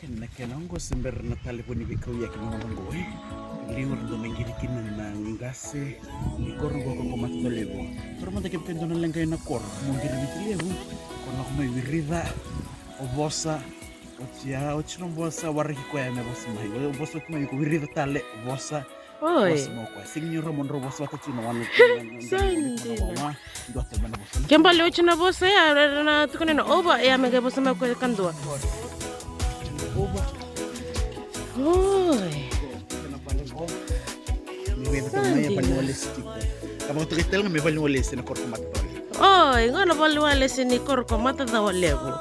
Kenongo sember na telepon ibikaw ya kinongo liur do mengirikin na ngase ikor go ko matolebo pero manda kep kendo na langay na kor mo ngiri mitlevo kono ko may wirida obosa ochia ochno bosa wariki ko ya me bosa mai obosa ko may ko wirida tale bosa Oi. mo ko signor Ramon Robosa to chino wan Kembali ochina bosa ya na tukunena oba ya mega bosa me ko kandua. Oi. Kamu tu kita nggak mebal nulis na korko matol. Oi, ngono bal nulis ni korko mata da walego.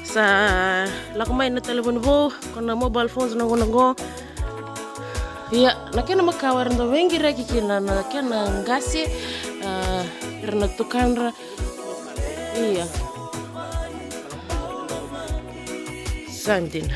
Sa lakumay na telepon bo kono mobile phones na ngono. Ya, nakena makawar ndo wengi raki kina nakena ngasi karena tukandra. Iya. Santina.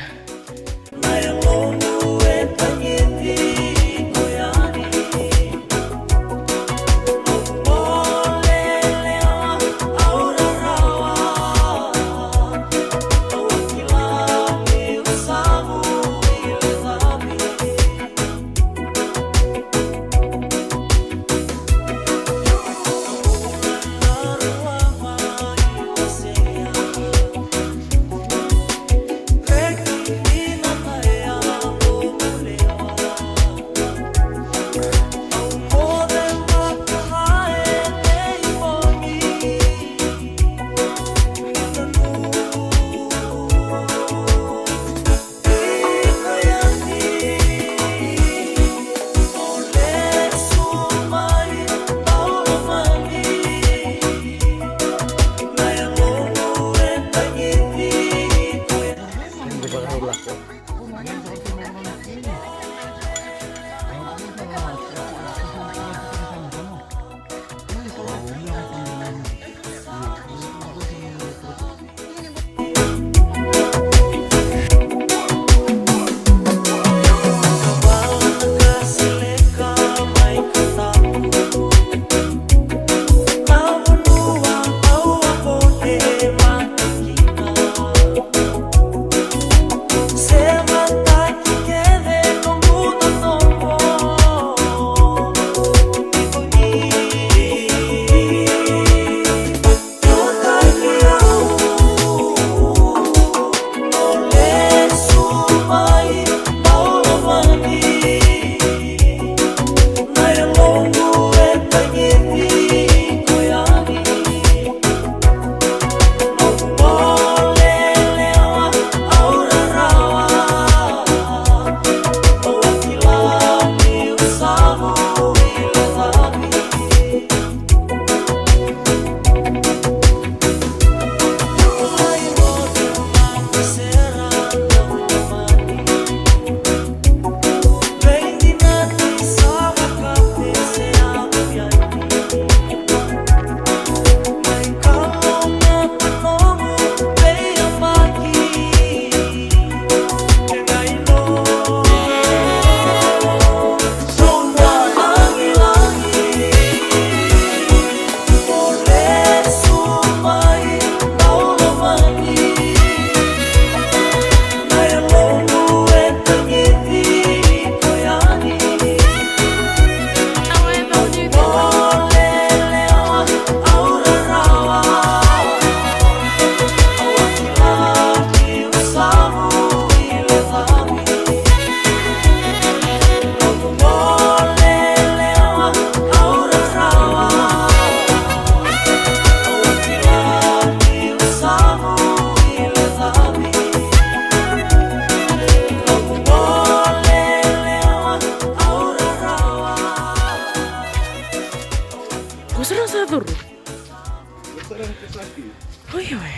Oi, oi.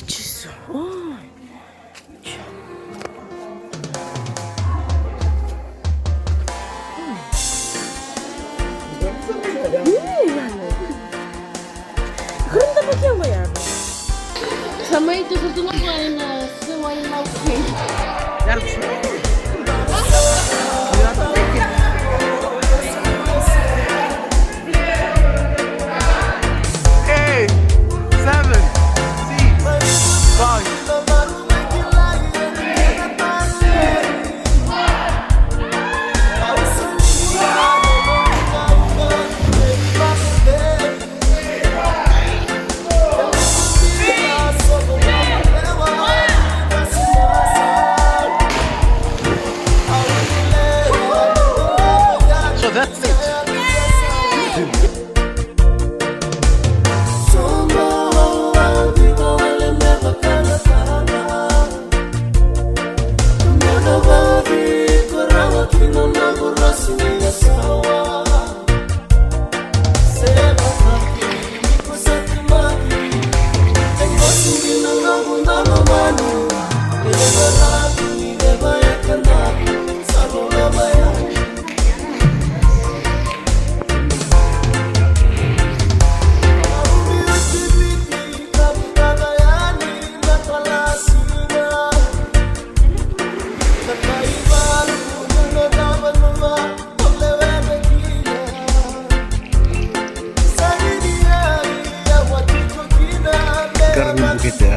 Disso. Oi. Ganda pa kaya ba yan? Sama ito sa tumakuan na suwan na okay. Karibu kita.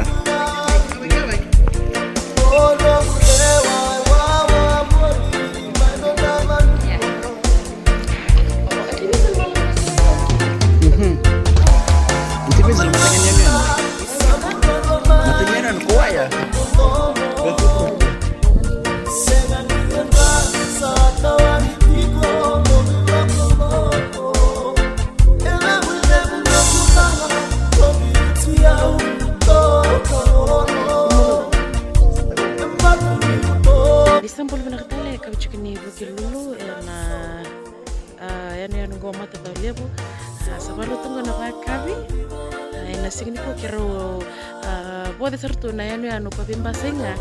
Nanti bisa matanya niyan. Matanya nan kuha ya. Istanbul binakatale kami chukini bukil lulu na yan ngoma tadawliabo sabaru tungo na pakabi na signi ko kero bode sartu na yan ko bimba senga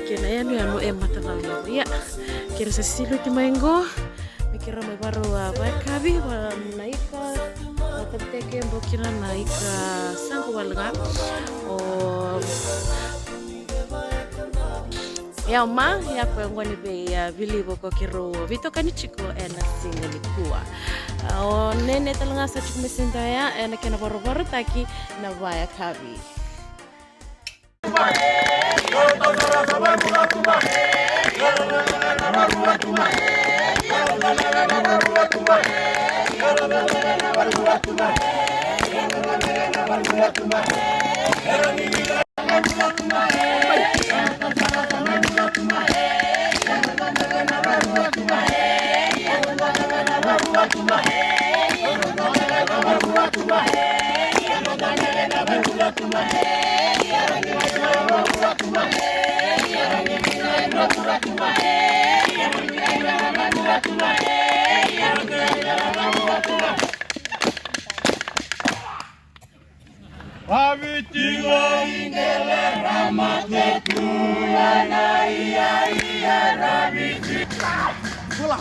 kena yan mata tadawliabo ya kero sa silo timaingo mikira may baru pakabi naika tabteke mbokina naika sanko walga o ya ma ya ngoni be bilibo ko kiro vito kanichiko ena singeli kuwa o nene talanga sa chukmesinda ya ena kena baro taki na vaya kabi Avitiwa ingele ramatetu na iya ramiti. Pula.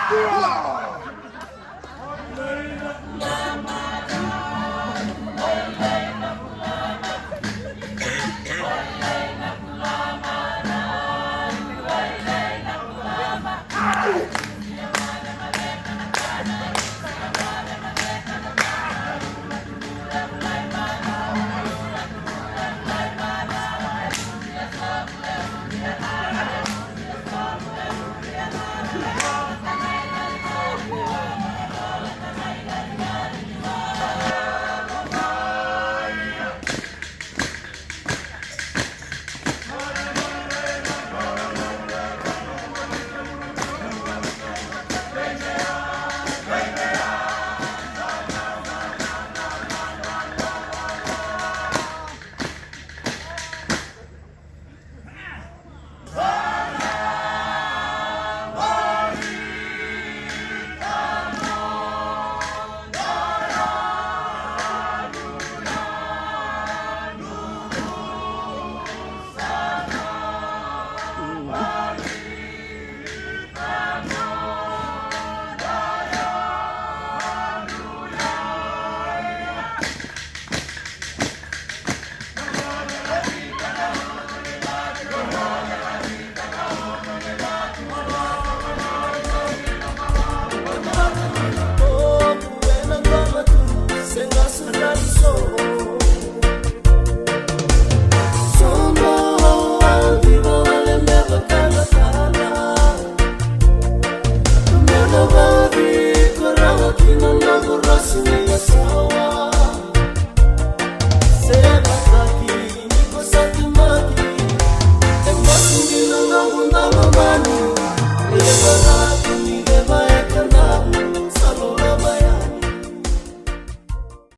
Pula.